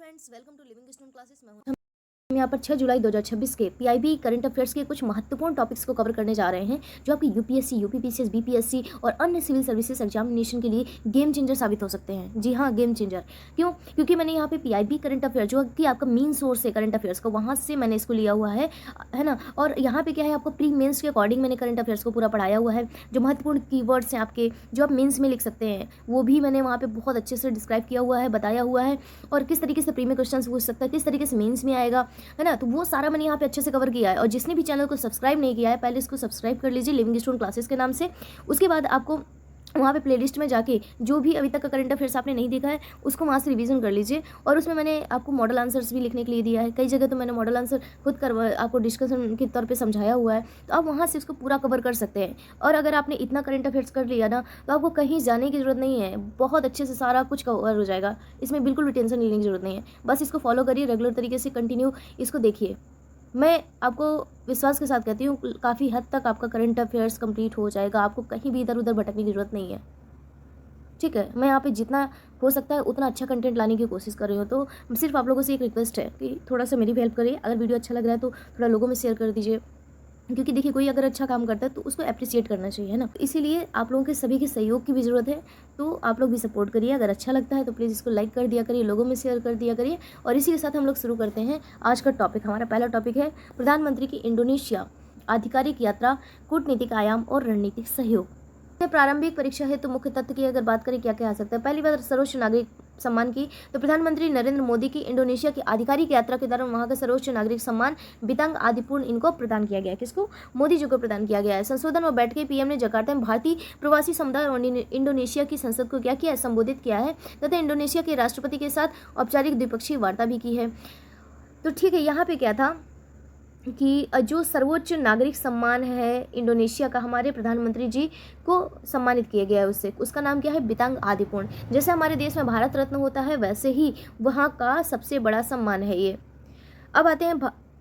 Friends, welcome to living stone classes. मैं हूं हम यहाँ पर 6 जुलाई 2026 के पीआईबी करंट अफेयर्स के कुछ महत्वपूर्ण टॉपिक्स को कवर करने जा रहे हैं जो आपकी यूपीएससी, यूपीपीसीएस, बीपीएससी और अन्य सिविल सर्विसेज एग्जामिनेशन के लिए गेम चेंजर साबित हो सकते हैं। जी हाँ, गेम चेंजर। क्यों? क्योंकि मैंने यहाँ पे पीआईबी करंट अफेयर जो कि आपका मेन सोर्स है करंट अफेयर्स का, वहाँ से मैंने इसको लिया हुआ है ना। और यहाँ पे क्या है, आपको प्री मेंस के अकॉर्डिंग मैंने करंट अफेयर्स को पूरा पढ़ाया हुआ है। जो महत्वपूर्ण कीवर्ड्स हैं आपके, जो आप मेंस में लिख सकते हैं, वो भी मैंने वहाँ पे बहुत अच्छे से डिस्क्राइब किया हुआ है, बताया हुआ है। और किस तरीके से प्री में क्वेश्चन पूछ सकता है, किस तरीके से मेंस में आएगा, है ना। तो वो सारा मैंने यहाँ पे अच्छे से कवर किया है। और जिसने भी चैनल को सब्सक्राइब नहीं किया है, पहले इसको सब्सक्राइब कर लीजिए लिविंग स्टोन क्लासेस के नाम से। उसके बाद आपको वहाँ पे प्लेलिस्ट में जाके जो भी अभी तक का करंट अफेयर्स आपने नहीं देखा है उसको वहाँ से रिवीजन कर लीजिए। और उसमें मैंने आपको मॉडल आंसर्स भी लिखने के लिए दिया है। कई जगह तो मैंने मॉडल आंसर खुद कर आपको डिस्कशन के तौर पे समझाया हुआ है, तो आप वहाँ से उसको पूरा कवर कर सकते हैं। और अगर आपने इतना करंट अफेयर्स कर लिया ना, तो आपको कहीं जाने की ज़रूरत नहीं है, बहुत अच्छे से सारा कुछ कवर हो जाएगा। इसमें बिल्कुल भी टेंशन लेने की ज़रूरत नहीं है। बस इसको फॉलो करिए, रेगुलर तरीके से कंटिन्यू इसको देखिए। मैं आपको विश्वास के साथ कहती हूँ, काफ़ी हद तक आपका करंट अफेयर्स कंप्लीट हो जाएगा। आपको कहीं भी इधर उधर भटकने की ज़रूरत नहीं है, ठीक है। मैं यहाँ पे जितना हो सकता है उतना अच्छा कंटेंट लाने की कोशिश कर रही हूँ। तो सिर्फ आप लोगों से एक रिक्वेस्ट है कि थोड़ा सा मेरी भी हेल्प करिए। अगर वीडियो अच्छा लग रहा है तो थोड़ा लोगों में शेयर कर दीजिए, क्योंकि देखिए कोई अगर अच्छा काम करता है तो उसको अप्रिशिएट करना चाहिए, है ना। इसीलिए आप लोगों के सभी के सहयोग की भी ज़रूरत है, तो आप लोग भी सपोर्ट करिए। अगर अच्छा लगता है तो प्लीज़ इसको लाइक कर दिया करिए, लोगों में शेयर कर दिया करिए। और इसी के साथ हम लोग शुरू करते हैं आज का टॉपिक। हमारा पहला टॉपिक है प्रधानमंत्री की इंडोनेशिया आधिकारिक यात्रा, कूटनीतिक आयाम और रणनीतिक सहयोग। प्रारंभिक परीक्षा है तो मुख्य तथ्य की अगर बात करें क्या क्या आ सकता है। पहली बात, सर्वोच्च नागरिक सम्मान की, तो प्रधानमंत्री नरेंद्र मोदी की इंडोनेशिया की आधिकारिक यात्रा के दौरान वहां का सर्वोच्च नागरिक सम्मान बितांग आदिपुर्ण इनको प्रदान किया गया है। किसको? मोदी जी को प्रदान किया गया है। संशोधन व बैठक पीएम ने जकार्ता में भारतीय प्रवासी समुदाय और इंडोनेशिया की संसद को क्या किया, संबोधित किया है तथा इंडोनेशिया के राष्ट्रपति के साथ औपचारिक द्विपक्षीय वार्ता भी की है। तो ठीक है, यहाँ पे क्या था कि जो सर्वोच्च नागरिक सम्मान है इंडोनेशिया का, हमारे प्रधानमंत्री जी को सम्मानित किया गया है उससे। उसका नाम क्या है? बितांग आदिपुर्ण। जैसे हमारे देश में भारत रत्न होता है, वैसे ही वहाँ का सबसे बड़ा सम्मान है ये। अब आते हैं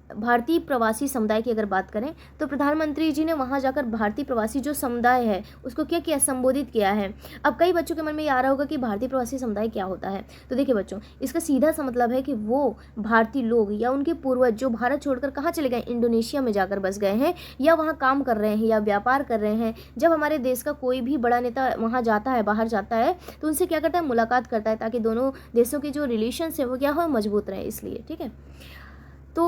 भारतीय प्रवासी समुदाय की अगर बात करें, तो प्रधानमंत्री जी ने वहां जाकर भारतीय प्रवासी जो समुदाय है उसको क्या किया, संबोधित किया है। अब कई बच्चों के मन में ये आ रहा होगा कि भारतीय प्रवासी समुदाय क्या होता है। तो देखिए बच्चों, इसका सीधा सा मतलब है कि वो भारतीय लोग या उनके पूर्वज जो भारत छोड़कर कहाँ चले गए, इंडोनेशिया में जाकर बस गए हैं, या वहाँ काम कर रहे हैं या व्यापार कर रहे हैं। जब हमारे देश का कोई भी बड़ा नेता वहाँ जाता है, बाहर जाता है, तो उनसे क्या करता है, मुलाकात करता है, ताकि दोनों देशों के जो रिलेशन है वो क्या हो, मजबूत रहे, इसलिए। ठीक है। तो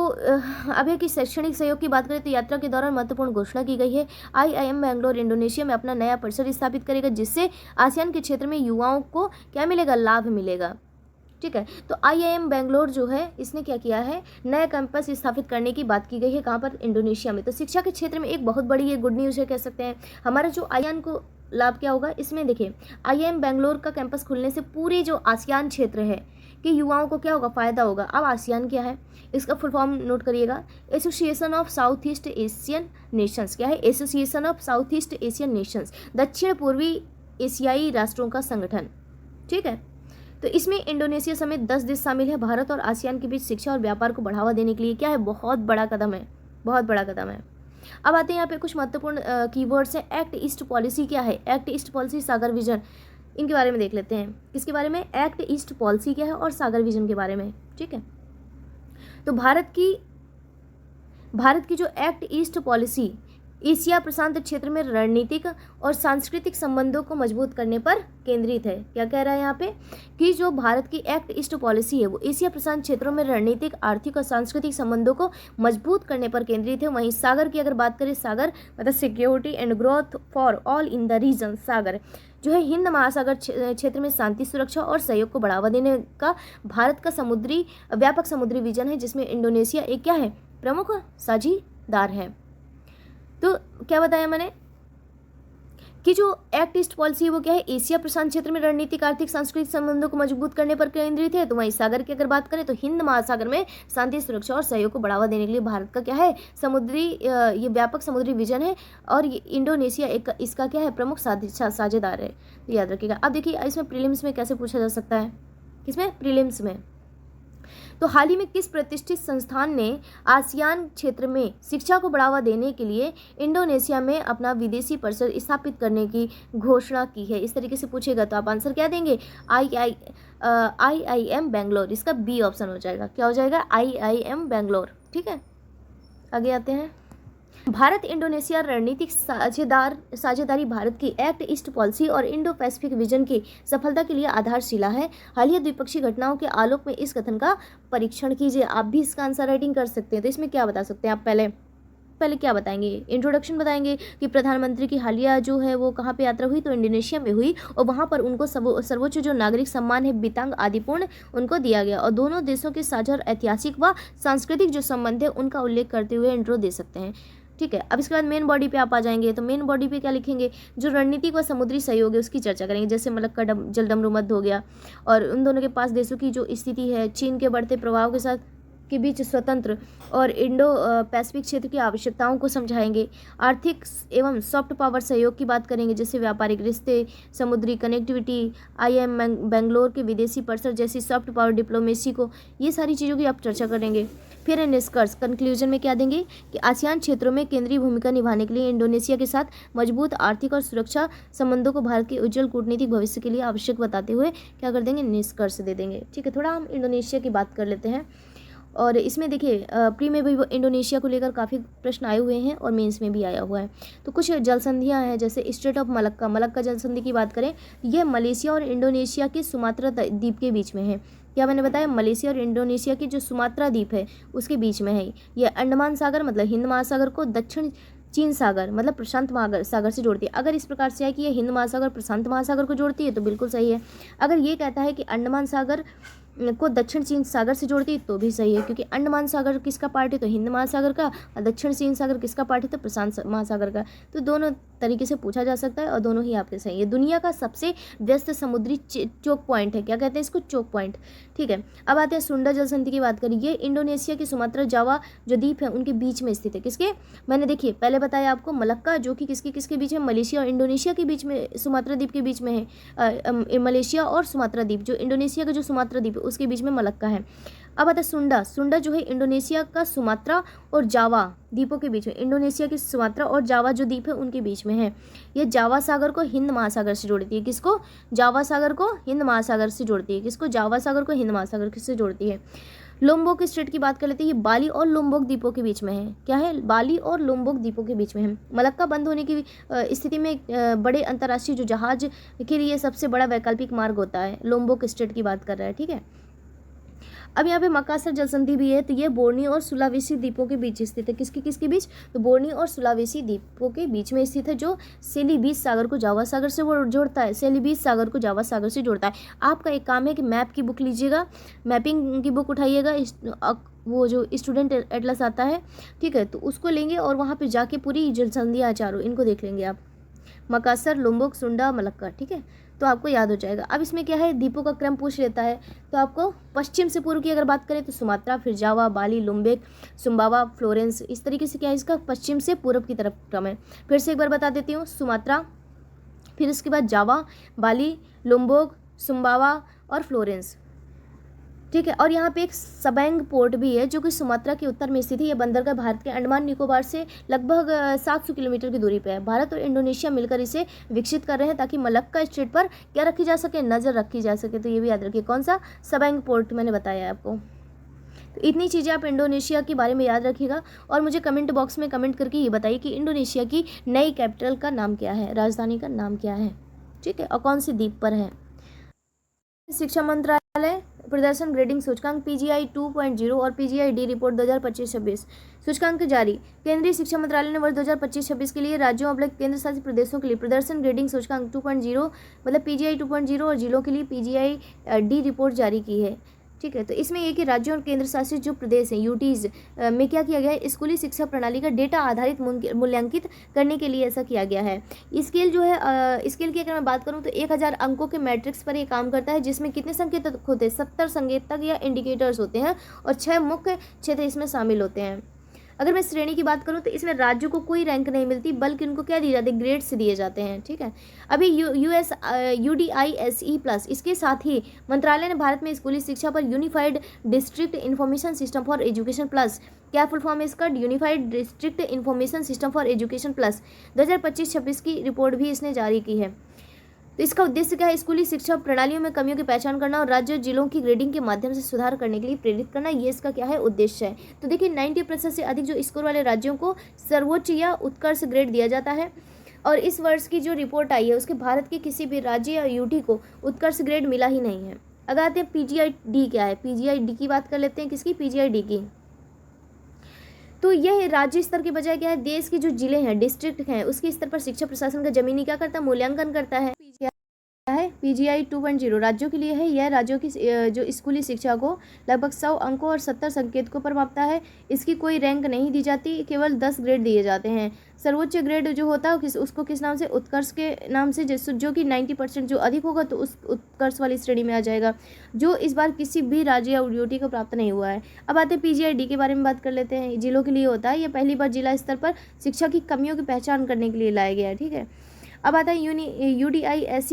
अभी की शैक्षणिक सहयोग की बात करें तो यात्रा के दौरान महत्वपूर्ण घोषणा की गई है। आईआईएम बेंगलोर इंडोनेशिया में अपना नया परिसर स्थापित करेगा, जिससे आसियान के क्षेत्र में युवाओं को क्या मिलेगा, लाभ मिलेगा। ठीक है। तो आईआईएम बेंगलोर जो है इसने क्या किया है, नया कैंपस स्थापित करने की बात की गई है। कहाँ पर? इंडोनेशिया में। तो शिक्षा के क्षेत्र में एक बहुत बड़ी ये गुड न्यूज़ है, कह सकते हैं। हमारा जो आईआईएम को लाभ क्या होगा इसमें, देखिए आईआईएम बेंगलोर का कैंपस खुलने से पूरे जो आसियान क्षेत्र है कि युवाओं को क्या होगा, फ़ायदा होगा। अब आसियान क्या है, इसका फुल फॉर्म नोट करिएगा, association of south east Asian Nations. क्या है? Association of south east Asian Nations, दक्षिण पूर्वी एशियाई राष्ट्रों का संगठन। ठीक है। तो इसमें इंडोनेशिया समेत 10 देश शामिल है। भारत और आसियान के बीच शिक्षा और व्यापार को बढ़ावा देने के लिए क्या है, बहुत बड़ा कदम है, बहुत बड़ा कदम है। अब आते हैं यहाँ पे कुछ महत्वपूर्ण कीवर्ड्स हैं। एक्ट ईस्ट पॉलिसी क्या है? एक्ट ईस्ट पॉलिसी, सागर विजन, इनके बारे में देख लेते हैं। किसके बारे में? एक्ट ईस्ट पॉलिसी क्या है और सागर विजन के बारे में। ठीक है। तो भारत की जो एक्ट ईस्ट पॉलिसी एशिया प्रशांत क्षेत्र में रणनीतिक और सांस्कृतिक संबंधों को मजबूत करने पर केंद्रित है। क्या कह रहा है यहाँ पे कि जो भारत की एक्ट ईस्ट पॉलिसी है वो एशिया प्रशांत क्षेत्रों में रणनीतिक, आर्थिक और सांस्कृतिक संबंधों को मजबूत करने पर केंद्रित है। वहीं सागर की अगर बात करें, सागर मतलब security and growth for all in the region. Sagar जो है हिंद महासागर क्षेत्र में शांति, सुरक्षा और सहयोग को बढ़ावा देने का भारत का व्यापक समुद्री विजन है, जिसमें इंडोनेशिया एक क्या है, प्रमुख साझीदार है। तो क्या बताया मैंने कि जो एक्ट ईस्ट पॉलिसी है वो क्या है, एशिया प्रशांत क्षेत्र में रणनीतिक, आर्थिक, सांस्कृतिक संबंधों को मजबूत करने पर केंद्रित है। तो वहीं सागर की अगर बात करें तो हिंद महासागर में शांति, सुरक्षा और सहयोग को बढ़ावा देने के लिए भारत का क्या है, ये व्यापक समुद्री विजन है। और ये इंडोनेशिया एक इसका क्या है, प्रमुख साझेदार है। तो याद रखिएगा। अब देखिए इसमें प्रीलिम्स में कैसे पूछा जा सकता है, किसमें? प्रीलिम्स में। तो हाल ही में किस प्रतिष्ठित संस्थान ने आसियान क्षेत्र में शिक्षा को बढ़ावा देने के लिए इंडोनेशिया में अपना विदेशी परिसर स्थापित करने की घोषणा की है? इस तरीके से पूछेगा तो आप आंसर क्या देंगे? IIM बेंगलोर। इसका बी ऑप्शन हो जाएगा। क्या हो जाएगा? IIM बेंगलोर। ठीक है, आगे आते हैं। भारत इंडोनेशिया रणनीतिक साझेदारी भारत की एक्ट ईस्ट पॉलिसी और इंडो पैसिफिक विजन की सफलता के लिए आधारशिला है। हालिया द्विपक्षीय घटनाओं के आलोक में इस कथन का परीक्षण कीजिए। आप भी इसका आंसर राइटिंग कर सकते हैं। तो इसमें क्या बता सकते हैं आप? पहले क्या बताएंगे? इंट्रोडक्शन बताएंगे कि प्रधानमंत्री की हालिया जो है वो कहाँ पे यात्रा हुई, तो इंडोनेशिया में हुई, और वहाँ पर उनको सर्वोच्च जो नागरिक सम्मान है बितांग आदिपूर्ण उनको दिया गया, और दोनों देशों के साझा ऐतिहासिक व सांस्कृतिक जो संबंध है उनका उल्लेख करते हुए इंट्रो दे सकते हैं। ठीक है, अब इसके बाद मेन बॉडी पे आप आ जाएंगे। तो मेन बॉडी पे क्या लिखेंगे? जो रणनीतिक व समुद्री सहयोग है उसकी चर्चा करेंगे, जैसे मलक्का जलडमरू मध्य हो गया, और उन दोनों के पास देशों की जो स्थिति है, चीन के बढ़ते प्रभाव के साथ के बीच स्वतंत्र और इंडो पैसिफिक क्षेत्र की आवश्यकताओं को समझाएंगे। आर्थिक एवं सॉफ्ट पावर सहयोग की बात करेंगे, जैसे व्यापारिक रिश्ते, समुद्री कनेक्टिविटी, IIM बेंगलोर के विदेशी परिसर जैसी सॉफ्ट पावर डिप्लोमेसी को, ये सारी चीज़ों की आप चर्चा करेंगे। फिर निष्कर्ष कंक्लूजन में क्या देंगे कि आसियान क्षेत्रों में केंद्रीय भूमिका निभाने के लिए इंडोनेशिया के साथ मजबूत आर्थिक और सुरक्षा संबंधों को भारत के उज्जवल कूटनीतिक भविष्य के लिए आवश्यक बताते हुए क्या कर देंगे? निष्कर्ष दे देंगे। ठीक है, थोड़ा हम इंडोनेशिया की बात कर लेते हैं। और इसमें देखिए प्री में भी इंडोनेशिया को लेकर काफ़ी प्रश्न आए हुए हैं और मेंस में भी आया हुआ है। तो कुछ जल संधियाँ हैं, जैसे स्ट्रेट ऑफ मलक्का जल संधि की बात करें, यह मलेशिया और इंडोनेशिया के सुमात्रा द्वीप के बीच में है। क्या मैंने बताया? मलेशिया और इंडोनेशिया की जो सुमात्रा द्वीप है उसके बीच में है। यह अंडमान सागर मतलब हिंद महासागर को दक्षिण चीन सागर मतलब प्रशांत सागर से जोड़ती है। अगर इस प्रकार से है कि ये हिंद महासागर प्रशांत महासागर को जोड़ती है तो बिल्कुल सही है। अगर ये कहता है कि अंडमान सागर को दक्षिण चीन सागर से जोड़ती है तो भी सही है, क्योंकि अंडमान सागर किसका पार्ट है? तो हिंद महासागर का, और दक्षिण चीन सागर किसका पार्ट है? तो प्रशांत महासागर का। तो दोनों तरीके से पूछा जा सकता है और दोनों ही आपके सही है। दुनिया का सबसे व्यस्त समुद्री चोक पॉइंट है, क्या कहते हैं इसको? Choke point. ठीक है, अब आते हैं सुंडा जल संधि की बात करिए। इंडोनेशिया की सुमात्रा जावा जो द्वीप है उनके बीच में स्थित है। किसके? मैंने देखिए पहले बताया आपको, मलक्का जो कि किसके बीच है? मलेशिया और इंडोनेशिया के बीच में, सुमात्रा द्वीप के बीच में है। मलेशिया और सुमात्रा द्वीप, जो इंडोनेशिया का जो सुमात्रा द्वीप है उसके बीच में मलक्का है। अब आता है सुंडा जो है इंडोनेशिया का सुमात्रा और जावा द्वीपों के बीच में, इंडोनेशिया की सुमात्रा और जावा जो द्वीप है उनके बीच में है। यह जावा सागर को हिंद महासागर से जोड़ती है। किसको? जावा सागर को हिंद महासागर से जोड़ती है। किसको? जावा सागर को हिंद महासागर से जोड़ती है। लोम्बोक स्ट्रेट की बात कर लेते हैं। ये बाली और लोम्बोक द्वीपों के बीच में है। क्या है? बाली और लोम्बोक द्वीपों के बीच में है। मलक्का बंद होने की स्थिति में बड़े अंतर्राष्ट्रीय जो जहाज के लिए सबसे बड़ा वैकल्पिक मार्ग होता है, लोम्बोक स्ट्रेट की बात कर रहा है। ठीक है, अब यहाँ पे मकासर जल संधि भी है। तो ये बोर्नियो और सुलावेसी द्वीपों के बीच स्थित है। किसके बीच? तो बोर्नियो और सुलावेसी द्वीपों के बीच में स्थित है, जो सेलिबीस सागर को जावा सागर से वो जोड़ता है। सेलिबीस सागर को जावा सागर से जोड़ता है। आपका एक काम है कि मैप की बुक लीजिएगा, मैपिंग की बुक उठाइएगा, वो जो स्टूडेंट एटलस आता है, ठीक है, तो उसको लेंगे और वहाँ पे जाके पूरी जल संधियाँ चारों इनको देख लेंगे आप, मकासर, लोम्बोक, सुंडा, मलक्का। ठीक है, तो आपको याद हो जाएगा। अब इसमें क्या है? द्वीपों का क्रम पूछ लेता है। तो आपको पश्चिम से पूर्व की अगर बात करें तो सुमात्रा, फिर जावा, बाली, लोम्बेक, सुम्बावा, फ्लोरेंस, इस तरीके से क्या है इसका? पश्चिम से पूर्व की तरफ क्रम है। फिर से एक बार बता देती हूँ, सुमात्रा, फिर उसके बाद जावा, बाली, लोम्बोक, सुम्बावा और फ्लोरेंस। ठीक है, और यहाँ पे एक सबैंग पोर्ट भी है जो कि सुमात्रा के उत्तर में स्थित है। यह बंदरगाह भारत के अंडमान निकोबार से लगभग 700 किलोमीटर की दूरी पे है। भारत और इंडोनेशिया मिलकर इसे विकसित कर रहे हैं ताकि मलक्का स्ट्रेट पर क्या रखी जा सके? नज़र रखी जा सके। तो ये भी याद रखिए, कौन सा? सबैंग पोर्ट मैंने बताया है आपको। तो इतनी चीज़ें आप इंडोनेशिया के बारे में याद रखिएगा और मुझे कमेंट बॉक्स में कमेंट करके ये बताइए कि इंडोनेशिया की नई कैपिटल का नाम क्या है, राजधानी का नाम क्या है। ठीक है, और कौन सी द्वीप पर है। शिक्षा मंत्रालय प्रदर्शन ग्रेडिंग सूचकांक PGI 2.0 और PGI D रिपोर्ट 2025-26 सूचकांक जारी। केंद्रीय शिक्षा मंत्रालय ने वर्ष 2025-26 के लिए राज्यों केंद्र शासित प्रदेशों के लिए प्रदर्शन ग्रेडिंग सूचकांक 2.0 मतलब PGI 2.0 और जिलों के लिए PGI D रिपोर्ट जारी की है। ठीक है, तो इसमें ये कि राज्यों और केंद्र शासित जो प्रदेश हैं यूटीज में क्या किया गया है? स्कूली शिक्षा प्रणाली का डेटा आधारित मूल्यांकित करने के लिए ऐसा किया गया है। स्केल जो है, स्केल की अगर मैं बात करूं तो 1000 अंकों के मैट्रिक्स पर ये काम करता है, जिसमें कितने संकेतक होते हैं? 70 संकेतक या इंडिकेटर्स होते हैं और 6 मुख्य क्षेत्र इसमें शामिल होते हैं। अगर मैं श्रेणी की बात करूँ तो इसमें राज्यों को कोई रैंक नहीं मिलती, बल्कि उनको क्या दिए जाते हैं, ग्रेड्स दिए जाते हैं। ठीक है, अभी UDISE+, इसके साथ ही मंत्रालय ने भारत में स्कूली शिक्षा पर unified district information system for education plus, क्या फुल फॉर्म है इसका, unified district information system for education plus 2025-26 की रिपोर्ट भी इसने जारी की है। तो इसका उद्देश्य क्या है, स्कूली शिक्षा प्रणालियों में कमियों की पहचान करना और राज्य और जिलों की ग्रेडिंग के माध्यम से सुधार करने के लिए प्रेरित करना, ये इसका क्या है, उद्देश्य है। तो देखिए 90% से अधिक जो स्कोर वाले राज्यों को सर्वोच्च या उत्कर्ष ग्रेड दिया जाता है, और इस वर्ष की जो रिपोर्ट आई है उसके भारत के किसी भी राज्य या यूटी को उत्कर्ष ग्रेड मिला ही नहीं है। अगर आते हैं PGI-D क्या है, PGI-D की बात कर लेते हैं, किसकी, PGI-D की। तो यह राज्य स्तर के बजाय क्या है, देश के जो जिले हैं, डिस्ट्रिक्ट हैं, उसके स्तर पर शिक्षा प्रशासन का जमीनी क्या करता है, मूल्यांकन करता है। है PGI 2.0 राज्यों के लिए है। यह राज्यों की जो स्कूली शिक्षा को लगभग 100 अंकों और 70 संकेतकों पर मापता है। इसकी कोई रैंक नहीं दी जाती, केवल 10 ग्रेड दिए जाते हैं। सर्वोच्च ग्रेड जो होता है उसको किस नाम से, उत्कर्ष के नाम से, जो कि 90% जो अधिक होगा तो उस उत्कर्ष वाली श्रेणी में आ जाएगा, जो इस बार किसी भी राज्य या यूटी को प्राप्त नहीं हुआ है। अब आते हैं PGI-D के बारे में बात कर लेते हैं। जिलों के लिए होता है, यह पहली बार जिला स्तर पर शिक्षा की कमियों की पहचान करने के लिए लाया गया है। ठीक है, अब आता है UDISE+,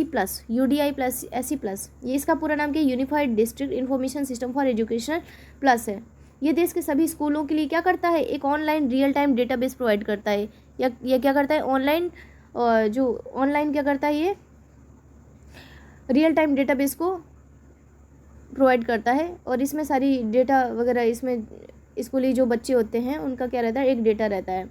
ये इसका पूरा नाम क्या है, unified district information system for education plus है। ये देश के सभी स्कूलों के लिए क्या करता है, एक online real time database provide करता है। या क्या करता है, ऑनलाइन क्या करता है, ये रियल टाइम डेटाबेस को प्रोवाइड करता है, और इसमें सारी डेटा वगैरह, इसमें स्कूली जो बच्चे होते हैं उनका क्या रहता है, एक डेटा रहता है।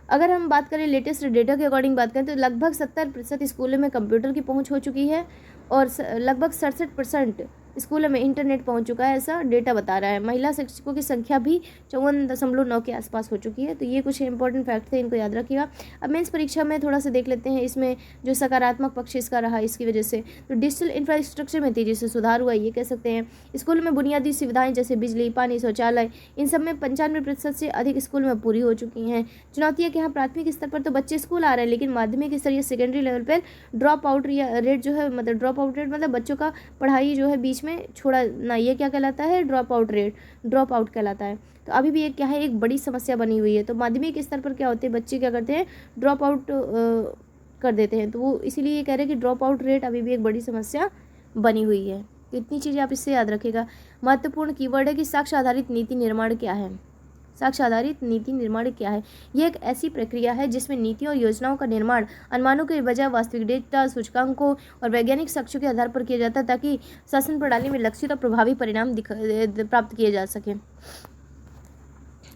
अगर हम बात करें लेटेस्ट डेटा के अकॉर्डिंग बात करें तो लगभग 70% स्कूलों में कंप्यूटर की पहुंच हो चुकी है, और लगभग 67% स्कूलों में इंटरनेट पहुंच चुका है, ऐसा डेटा बता रहा है। महिला शिक्षकों की संख्या भी 54.9 के आसपास हो चुकी है। तो ये कुछ इंपॉर्टेंट फैक्ट थे, इनको याद रखिएगा। अब मेंस परीक्षा में थोड़ा सा देख लेते हैं इसमें जो सकारात्मक पक्ष इसका रहा इसकी वजह से। तो डिजिटल इंफ्रास्ट्रक्चर में तेजी से सुधार हुआ, ये कह सकते हैं। स्कूल में बुनियादी सुविधाएं जैसे बिजली, पानी, शौचालय, इन सब में 95% से अधिक स्कूल में पूरी हो चुकी हैं। चुनौतियाँ कि यहाँ प्राथमिक स्तर पर तो बच्चे स्कूल आ रहे हैं, लेकिन माध्यमिक स्तर या सेकेंडरी लेवल पर ड्रॉप आउट रेट जो है, मतलब ड्रॉप आउट रेट मतलब बच्चों का पढ़ाई जो है बीच में छोड़ा ना, ये क्या कहलाता है, ड्रॉप आउट कहलाता है। तो अभी भी एक क्या है, एक बड़ी समस्या बनी हुई है। तो माध्यमिक स्तर पर क्या होते हैं, बच्चे क्या करते हैं, ड्रॉप आउट कर देते हैं। तो वो इसीलिए ये कह रहे हैं कि ड्रॉप आउट रेट अभी भी एक बड़ी समस्या बनी हुई है। तो इतनी चीज़ें आप इससे याद रखिएगा। महत्वपूर्ण कीवर्ड है कि साक्ष्य आधारित नीति निर्माण क्या है। साक्ष्य आधारित नीति निर्माण क्या है, यह एक ऐसी प्रक्रिया है जिसमें नीतियों और योजनाओं का निर्माण अनुमानों के बजाय वास्तविक डेटा, सूचकांकों और वैज्ञानिक साक्ष्यों के आधार पर किया जाता है, ताकि शासन प्रणाली में लक्षित और प्रभावी परिणाम प्राप्त किए जा सके।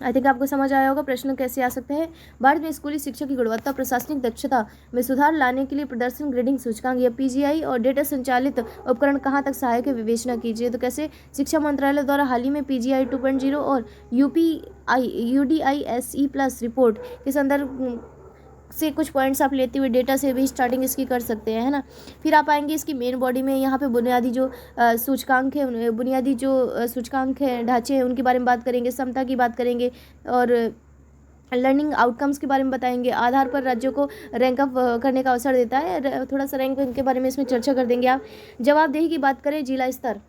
आई थिंक आपको समझ आया होगा प्रश्न कैसे आ सकते हैं। भारत में स्कूली शिक्षा की गुणवत्ता, प्रशासनिक दक्षता में सुधार लाने के लिए प्रदर्शन ग्रेडिंग सूचकांक या PGI और डेटा संचालित उपकरण कहाँ तक सहायक है, विवेचना कीजिए। तो कैसे, शिक्षा मंत्रालय द्वारा हाल ही में PGI 2.0 और UDISE+ रिपोर्ट के संदर्भ से कुछ पॉइंट्स आप लेते हुए डेटा से भी स्टार्टिंग इसकी कर सकते हैं, है ना। फिर आप आएंगे इसकी मेन बॉडी में, यहाँ पे बुनियादी जो सूचकांक है, ढांचे हैं, उनके बारे में बात करेंगे, क्षमता की बात करेंगे, और लर्निंग आउटकम्स के बारे में बताएंगे। आधार पर राज्यों को रैंक अप करने का अवसर देता है, थोड़ा सा रैंक के बारे में इसमें चर्चा कर देंगे आप। जवाबदेही की बात करें, जिला स्तर,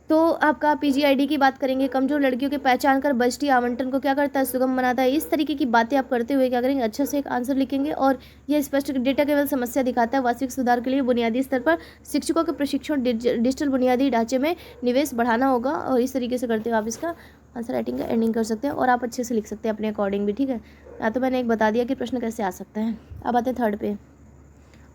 तो आपका PGI-D की बात करेंगे। कमजोर लड़कियों की पहचान कर बजटीय आवंटन को क्या करता है, सुगम बनाता है। इस तरीके की बातें आप करते हुए क्या करेंगे, अच्छा से एक आंसर लिखेंगे, और यह स्पष्ट डेटा केवल समस्या दिखाता है। वास्तविक सुधार के लिए बुनियादी स्तर पर शिक्षकों के प्रशिक्षण, डिजिटल बुनियादी ढांचे में निवेश बढ़ाना होगा, और इस तरीके से करते हुए आप इसका आंसर राइटिंग का एंडिंग कर सकते हैं, और आप अच्छे से लिख सकते हैं अपने अकॉर्डिंग भी। ठीक है, या तो मैंने एक बता दिया कि प्रश्न कैसे आ सकता है। अब आते हैं थर्ड पे।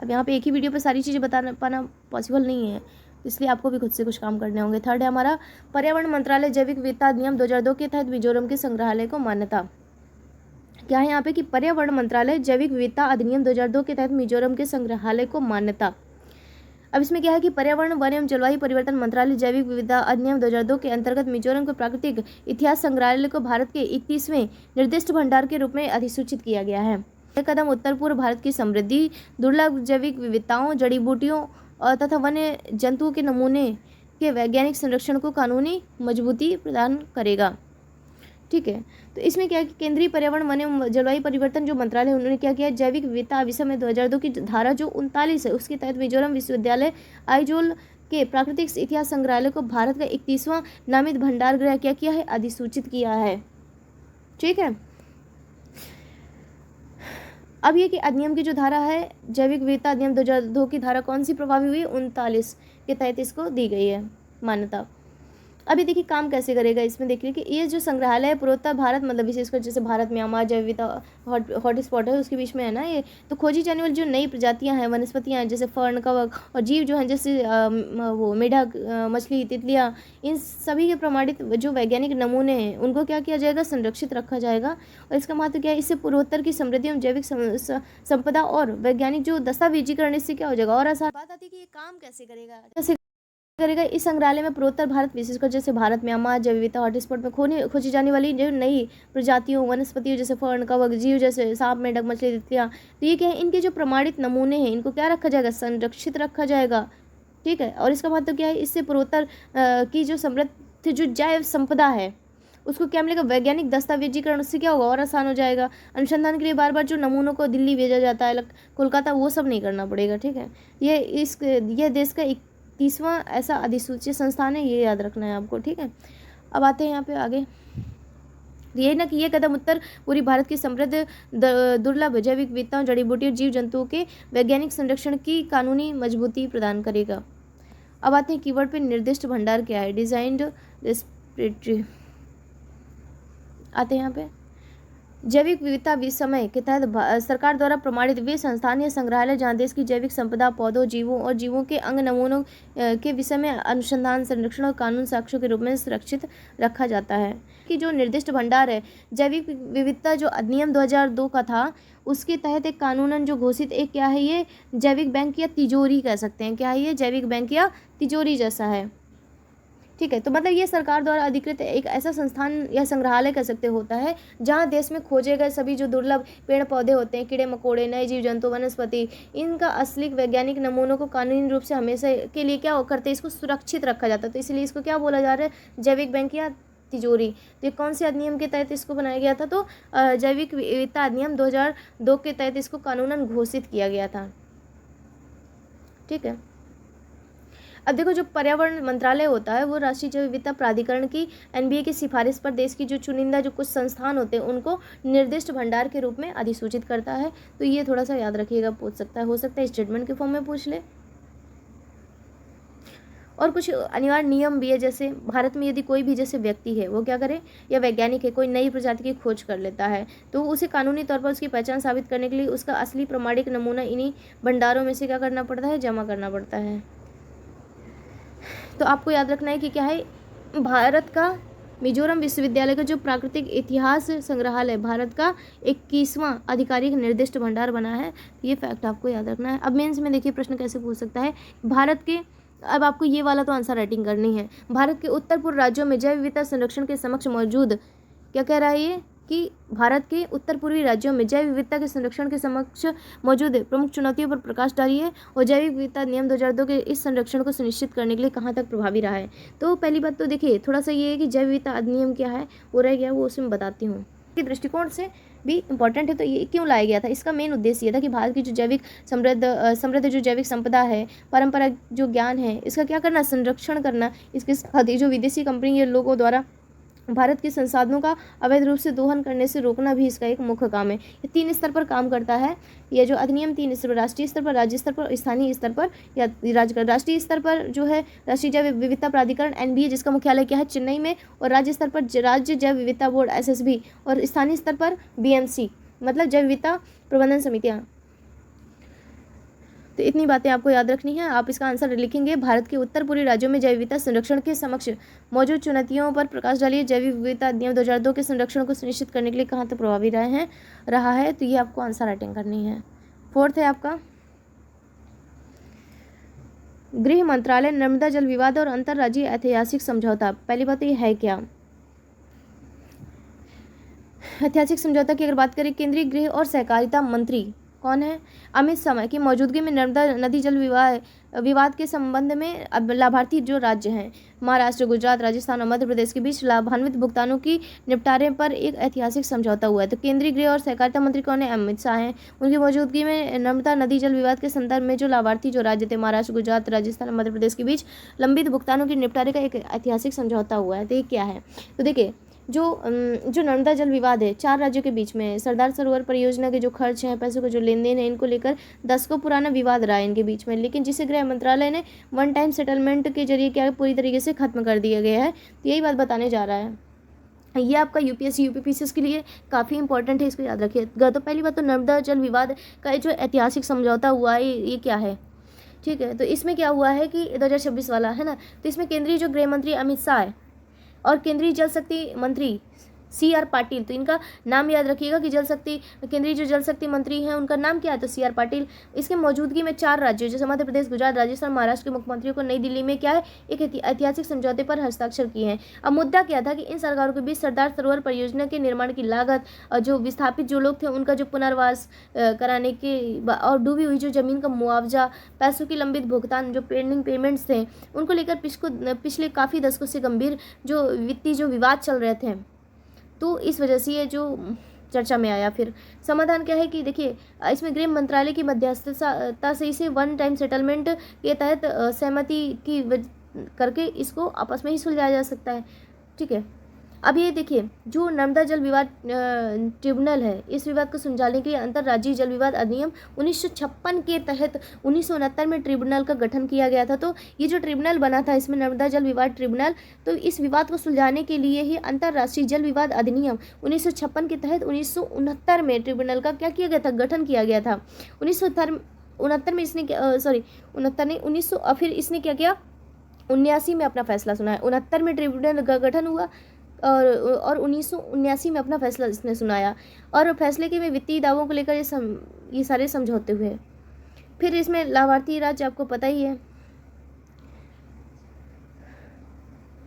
अब यहाँ पे एक ही वीडियो पे सारी चीज़ें बता पाना पॉसिबल नहीं है, इसलिए आपको भी खुद से कुछ काम करने होंगे। थर्ड है हमारा, पर्यावरण मंत्रालय जैविक विविधता अधिनियम 2002 के तहत मिजोरम के संग्रहालय को मान्यता। क्या है यहाँ पे कि पर्यावरण मंत्रालय जैविक विविधता अधिनियम 2002 के तहत मिजोरम के संग्रहालय को मान्यता। अब इसमें क्या है कि पर्यावरण, वन एवं जलवायु परिवर्तन मंत्रालय जैविक विविधता अधिनियम 2002 के अंतर्गत मिजोरम के प्राकृतिक इतिहास संग्रहालय को भारत के 31वें निर्दिष्ट भंडार के रूप में अधिसूचित किया गया है। यह कदम उत्तर पूर्व भारत की समृद्धि, दुर्लभ जैविक विविधताओं, जड़ी बूटियों और तथा वन्य जंतुओं के नमूने के वैज्ञानिक संरक्षण को कानूनी मजबूती प्रदान करेगा। ठीक है, तो इसमें क्या है कि केंद्रीय पर्यावरण, वन एवं जलवायु परिवर्तन जो मंत्रालय है, उन्होंने क्या किया, जैविक विविधता विषय में 2002 की धारा जो 39 है उसके तहत मिजोरम विश्वविद्यालय आइजोल के प्राकृतिक इतिहास संग्रहालय को भारत का 31वां नामित भंडार गृह क्या किया है, अधिसूचित किया है। ठीक है, अब ये कि अधिनियम की जो धारा है, जैविक विविधता अधिनियम 2002 की धारा कौन सी प्रभावी हुई, 39 के तहत इसको दी गई है मान्यता। अभी देखिए काम कैसे करेगा, इसमें देखिए कि ये जो संग्रहालय है पूर्वोत्तर भारत, मतलब विशेषकर जैसे भारत म्यांमार जैव विविधता हॉट स्पॉट है उसके बीच में है ना ये, तो खोजी जाने वाली जो नई प्रजातियां हैं, वनस्पतियां हैं, जैसे फर्न, कवक और जीव जो हैं, जैसे वो मेढक, मछली, तितलियां, इन सभी के प्रमाणित जो वैज्ञानिक नमूने हैं उनको क्या किया जाएगा, संरक्षित रखा जाएगा। और इसका महत्व क्या है, इससे पूर्वोत्तर की समृद्धि एवं जैविक संपदा और वैज्ञानिक जो दस्तावेजीकरण, इससे क्या हो जाएगा और आसान। बात आती है कि ये काम कैसे करेगा। इस संग्रहालय में पूर्वोत्तर भारत विशेषकर जैसे भारत म्यांमार जैव विविधता हॉटस्पॉट में खोजी जाने वाली जो नई प्रजातियों, वनस्पतियों, जैसे फर्न, कवक, जीव जैसे सांप, मेढक, मछली, तितलियां, तो ये क्या है, इनके जो प्रमाणित नमूने हैं इनको क्या रखा जाएगा, संरक्षित रखा जाएगा। ठीक है, और इसका महत्व क्या है, इससे पूर्वोत्तर की जो समृद्ध जो जैव संपदा है उसको क्या मिलेगा, वैज्ञानिक दस्तावेजीकरण, उससे क्या होगा और आसान हो जाएगा। अनुसंधान के लिए बार बार जो नमूनों को दिल्ली भेजा जाता है, कोलकाता, वो सब नहीं करना पड़ेगा। ठीक है, ये देश का 31वां ऐसा अधिसूचित संस्थान है, ये याद रखना है आपको। ठीक है, अब आते हैं यहाँ पे आगे। ये ना कि ये कदम उत्तर पूरी भारत की समृद्ध दुर्लभ जैविक विविधताओं, जड़ी बूटियों, जीव जंतुओं के वैज्ञानिक संरक्षण की कानूनी मजबूती प्रदान करेगा। अब आते हैं कीवर्ड पे, निर्दिष्ट भंडार क्या है, डिजाइंड रेस्पिरेटरी। आते हैं यहाँ पे, जैविक विविधता विसमय के तहत सरकार द्वारा प्रमाणित वे संस्थान या संग्रहालय जहाँ देश की जैविक संपदा, पौधों, जीवों और जीवों के अंग नमूनों के विषय में अनुसंधान, संरक्षण और कानून साक्ष्यों के रूप में सुरक्षित रखा जाता है। कि जो निर्दिष्ट भंडार है, जैविक विविधता जो अधिनियम 2002 का था उसके तहत एक कानूनन जो घोषित एक क्या है, ये जैविक बैंक या तिजोरी कह सकते हैं। क्या है ये, जैविक बैंक या तिजोरी जैसा है। ठीक है, तो मतलब ये सरकार द्वारा अधिकृत एक ऐसा संस्थान या संग्रहालय कह सकते होता है जहाँ देश में खोजे गए सभी जो दुर्लभ पेड़ पौधे होते हैं, कीड़े मकोड़े, नए जीव जंतु, वनस्पति, इनका असली वैज्ञानिक नमूनों को कानूनी रूप से हमेशा के लिए क्या करते हैं, इसको सुरक्षित रखा जाता है। तो इसलिए इसको क्या बोला जा रहा है, जैविक बैंक या तिजोरी। तो ये कौन से अधिनियम के तहत इसको बनाया गया था, तो जैविक विविधता अधिनियम 2002 के तहत इसको कानूनन घोषित किया गया था। ठीक है, अब देखो जो पर्यावरण मंत्रालय होता है वो राष्ट्रीय जैव विविधता प्राधिकरण की एनबीए की सिफारिश पर देश की जो चुनिंदा जो कुछ संस्थान होते हैं उनको निर्दिष्ट भंडार के रूप में अधिसूचित करता है। तो ये थोड़ा सा याद रखिएगा, पूछ सकता है, हो सकता है स्टेटमेंट के फॉर्म में पूछ ले। और कुछ अनिवार्य नियम भी है, जैसे भारत में यदि कोई भी जैसे व्यक्ति है वो क्या करे या वैज्ञानिक है, कोई नई प्रजाति की खोज कर लेता है तो उसे कानूनी तौर पर उसकी पहचान साबित करने के लिए उसका असली प्रमाणिक नमूना इन्हीं भंडारों में से क्या करना पड़ता है, जमा करना पड़ता है। तो आपको याद रखना है कि क्या है, भारत का मिजोरम विश्वविद्यालय का जो प्राकृतिक इतिहास संग्रहालय भारत का 21वां आधिकारिक निर्दिष्ट भंडार बना है। ये फैक्ट आपको याद रखना है। अब मेंस में देखिए प्रश्न कैसे पूछ सकता है, भारत के, अब आपको ये वाला तो आंसर राइटिंग करनी है, भारत के उत्तर पूर्व राज्यों में जैव विविधता संरक्षण के समक्ष मौजूद, क्या कह रहा है ये कि भारत के उत्तर पूर्वी राज्यों में जैव विविधता के संरक्षण के समक्ष मौजूद प्रमुख चुनौतियों पर प्रकाश डालिए और जैविक विविधता नियम 2002 के इस संरक्षण को सुनिश्चित करने के लिए कहाँ तक प्रभावी रहा है। तो पहली बात तो देखिए थोड़ा सा ये है कि जैव विविधता अधिनियम क्या है वो रह गया, वो उसमें बताती हूँ के दृष्टिकोण से भी इंपॉर्टेंट है। तो ये क्यों लाया गया था, इसका मेन उद्देश्य ये था कि भारत की जो जैविक समृद्ध जो जैविक संपदा है, परंपरा जो ज्ञान है, इसका क्या करना, संरक्षण करना। इसके साथ ही जो विदेशी कंपनी या लोगों द्वारा भारत के संसाधनों का अवैध रूप से दोहन करने से रोकना भी इसका एक मुख्य काम है। ये 3 स्तर पर काम करता है। यह जो अधिनियम 3 स्तर पर, राष्ट्रीय स्तर पर, राज्य स्तर पर, स्थानीय स्तर पर या राष्ट्रीय स्तर पर जो है राष्ट्रीय जैव विविधता प्राधिकरण एनबीए जिसका मुख्यालय क्या है चेन्नई में, और राज्य स्तर पर राज्य जैव विविधता बोर्ड एसएसबी, और स्थानीय स्तर पर बीएमसी मतलब जैव विविधता प्रबंधन समितियाँ। तो इतनी बातें आपको याद रखनी है। आप इसका आंसर लिखेंगे, भारत के उत्तर पूर्वी राज्यों में जैव विविधता संरक्षण के समक्ष मौजूद चुनौतियों पर प्रकाश डालिए। जैव विविधता अधिनियम 2002 के संरक्षण को सुनिश्चित करने के लिए कहाँ तक प्रभावी रहा है। तो ये आपको आंसर राइटिंग करनी है। 4th है आपका गृह मंत्रालय नर्मदा जल विवाद और अंतर्राज्यीय ऐतिहासिक समझौता। पहली बात तो ये है क्या, ऐतिहासिक समझौता की अगर बात करें, केंद्रीय गृह और सहकारिता मंत्री कौन है, अमित शाह की मौजूदगी में नर्मदा नदी जल विवाद के संबंध में अब लाभार्थी जो राज्य हैं महाराष्ट्र, गुजरात, राजस्थान और मध्य प्रदेश के बीच लाभान्वित भुगतानों की निपटारे पर एक ऐतिहासिक समझौता हुआ है। तो केंद्रीय गृह और सहकारिता मंत्री कौन है, अमित शाह हैं। उनकी मौजूदगी में नर्मदा नदी जल विवाद के संदर्भ में जो लाभार्थी जो राज्य थे महाराष्ट्र, गुजरात, राजस्थान और मध्य प्रदेश के बीच लंबित भुगतानों के निपटारे का एक ऐतिहासिक समझौता हुआ है। तो ये क्या है, तो देखिए जो नर्मदा जल विवाद है 4 राज्यों के बीच में है। सरदार सरोवर परियोजना के जो खर्च हैं, पैसों का जो लेन देन है, इनको लेकर दशकों पुराना विवाद रहा है इनके बीच में, लेकिन जिसे गृह मंत्रालय ने वन टाइम सेटलमेंट के जरिए क्या पूरी तरीके से खत्म कर दिया गया है। तो यही बात बताने जा रहा है। ये आपका यूपीएससी यूपीपीसीएस के लिए काफ़ी इंपॉर्टेंट है, इसको याद रखिएगा। तो पहली बात तो नर्मदा जल विवाद का जो ऐतिहासिक समझौता हुआ है ये क्या है, ठीक है। तो इसमें क्या हुआ है कि 2026 वाला है ना, तो इसमें केंद्रीय जो गृह मंत्री अमित शाह है और केंद्रीय जल शक्ति मंत्री CR पाटिल, तो इनका नाम याद रखिएगा कि केंद्रीय जो जल शक्ति मंत्री हैं उनका नाम क्या है, तो CR पाटिल। इसके मौजूदगी में 4 राज्यों जैसे मध्य प्रदेश, गुजरात, राजस्थान, महाराष्ट्र के मुख्यमंत्रियों को नई दिल्ली में क्या है एक ऐतिहासिक समझौते पर हस्ताक्षर किए हैं। अब मुद्दा क्या था कि इन सरकारों के बीच सरदार सरोवर परियोजना के निर्माण की लागत, जो विस्थापित जो लोग थे उनका जो पुनर्वास कराने के और डूबी हुई जो जमीन का मुआवजा, पैसों की लंबित भुगतान, जो पेंडिंग पेमेंट्स थे, उनको लेकर पिछले काफ़ी दशकों से गंभीर जो वित्तीय जो विवाद चल रहे थे, तो इस वजह से ये जो चर्चा में आया। फिर समाधान क्या है कि देखिए इसमें गृह मंत्रालय की मध्यस्थता से इसे वन टाइम सेटलमेंट के तहत सहमति की करके इसको आपस में ही सुलझाया जा सकता है, ठीक है। अब ये देखिए जो नर्मदा जल विवाद ट्रिब्यूनल है, इस विवाद को सुलझाने के लिए अंतर्राज्यीय जल विवाद अधिनियम 1956 के तहत 1969 में ट्रिब्यूनल का गठन किया गया था। तो ये जो ट्रिब्यूनल बना था इसमें नर्मदा जल विवाद ट्रिब्यूनल, तो इस विवाद को सुलझाने के लिए ही अंतर्राष्ट्रीय जल विवाद अधिनियम 1956 के तहत 1969 में ट्रिब्यूनल का क्या किया गया था, गठन किया गया था। 1969 में इसने 69 नहीं 1900 फिर इसने क्या किया 79 में अपना फैसला सुनाया। 69 में ट्रिब्यूनल का गठन हुआ और 1979 में अपना फैसला इसने सुनाया, और फैसले के में वित्तीय दावों को लेकर ये सारे समझौते हुए। फिर इसमें लाभार्थी राज्य आपको पता ही है।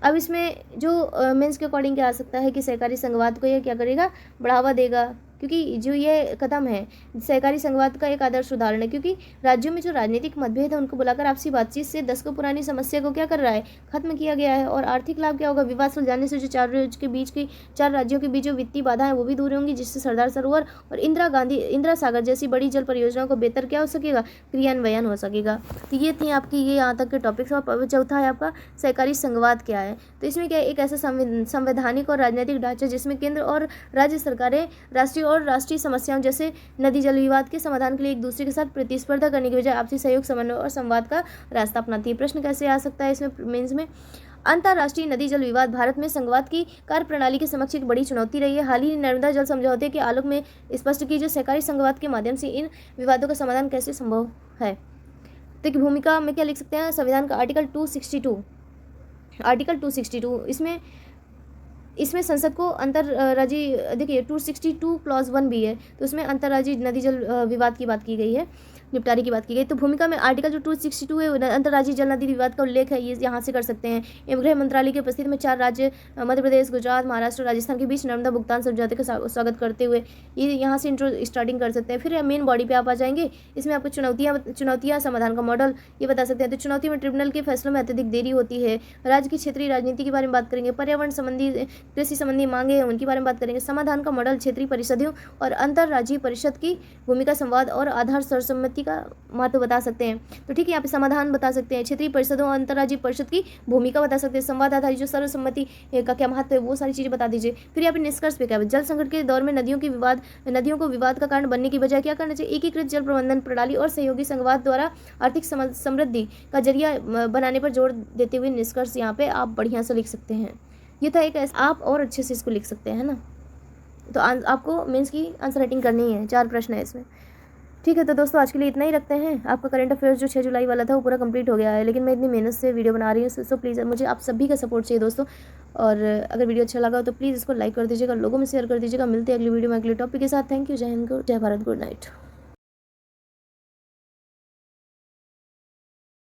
अब इसमें जो मेंस के अकॉर्डिंग क्या आ सकता है कि सहकारी संघवाद को ये क्या करेगा, बढ़ावा देगा, क्योंकि जो ये कदम है सहकारी संघवाद का एक आदर्श उदाहरण है, क्योंकि राज्यों में जो राजनीतिक मतभेद है उनको बुलाकर आपसी बातचीत से दशकों पुरानी समस्या को क्या कर रहा है, खत्म किया गया है। और आर्थिक लाभ क्या होगा, विवाद सुलझाने से जो 4 राज्यों के बीच जो वित्तीय बाधा है वो भी दूर होंगी, जिससे सरदार सरोवर और इंदिरा सागर जैसी बड़ी जल परियोजनाओं को बेहतर क्या हो सकेगा, क्रियान्वयन हो सकेगा। तो ये थी आपकी ये यहाँ तक के टॉपिक्स। और चौथा है आपका सहकारी संघवाद क्या है। तो इसमें क्या है, एक ऐसा संवैधानिक और राजनीतिक ढांचा जिसमें केंद्र और राज्य सरकारें राष्ट्रीय समस्याओं जैसे नदी जल विवाद के समाधान के लिए एक दूसरे के साथ प्रतिस्पर्धा करने की बजाय आपसी सहयोग, समन्वय और संवाद का रास्ता अपनाती है। प्रश्न कैसे आ सकता है इसमें मेंस में, अंतर्राष्ट्रीय नदी जल विवाद भारत में संघवाद की कार्यप्रणाली के समक्ष एक बड़ी चुनौती रही है। हाल ही नर्मदा जल समझौते के आलोक में स्पष्ट की जो सहकारी संघवाद के माध्यम से इन विवादों का समाधान कैसे संभव है। तो की भूमिका में क्या लिख सकते हैं, संविधान का आर्टिकल 262 इसमें संसद को अंतर्राज्यीय देखिए 262 क्लॉज 1 भी है, तो उसमें अंतर्राज्यीय नदी जल विवाद की बात की गई है, निपटारे की बात की गई। तो भूमिका में आर्टिकल जो 262 है अंतर्राज्यीय जल नदी विवाद का उल्लेख है, ये यहाँ से कर सकते हैं। एवं गृह मंत्रालय की उपस्थिति में 4 राज्य मध्य प्रदेश, गुजरात, महाराष्ट्र और राजस्थान के बीच नर्मदा भुगतान समझौते का स्वागत करते हुए ये यहाँ से इंट्रो स्टार्टिंग कर सकते हैं। फिर मेन बॉडी पे आप आ जाएंगे, इसमें आपको चुनौतियाँ समाधान का मॉडल ये बता सकते हैं। तो चुनौती में ट्रिब्यूनल के फैसलों में अत्यधिक देरी होती है। राज्य की क्षेत्रीय राजनीति के बारे में बात करेंगे, पर्यावरण संबंधी कृषि संबंधी मांगे हैं उनके बारे में बात करेंगे। समाधान का मॉडल क्षेत्रीय परिषदों और अंतर्राज्यीय परिषद की भूमिका, संवाद और आधार सर्वसम्मति का महत्व बता सकते हैं। तो ठीक है, यहाँ पे समाधान बता सकते हैं, क्षेत्रीय परिषदों और अंतर्राज्यीय परिषद की भूमिका बता सकते हैं, संवाद आधारित जो सर्वसम्मति का क्या महत्व है वो सारी चीज़ें बता दीजिए। फिर यहाँ पे निष्कर्ष पे क्या है, जल संकट के दौर में नदियों को विवाद का कारण बनने की बजाय क्या करना चाहिए, एकीकृत जल प्रबंधन प्रणाली और सहयोगी संघवाद द्वारा आर्थिक समृद्धि का जरिया बनाने पर जोर देते हुए निष्कर्ष यहाँ पे आप बढ़िया से लिख सकते हैं। ये था एक ऐसा, आप और अच्छे से इसको लिख सकते हैं ना। तो आपको मेंस की आंसर राइटिंग करनी है, 4 प्रश्न है इसमें। ठीक है, तो दोस्तों आज के लिए इतना ही रखते हैं। आपका करंट अफेयर्स जो 6 जुलाई वाला था वो पूरा कंप्लीट हो गया है, लेकिन मैं इतनी मेहनत से वीडियो बना रही हूँ, सो प्लीज़ मुझे आप सभी का सपोर्ट चाहिए दोस्तों। और अगर वीडियो अच्छा लगा हो तो प्लीज़ इसको लाइक कर दीजिएगा, लोगों में शेयर कर दीजिएगा। मिलते हैं अगली वीडियो में अगले टॉपिक के साथ। थैंक यू, जय हिंद, जय भारत, गुड नाइट।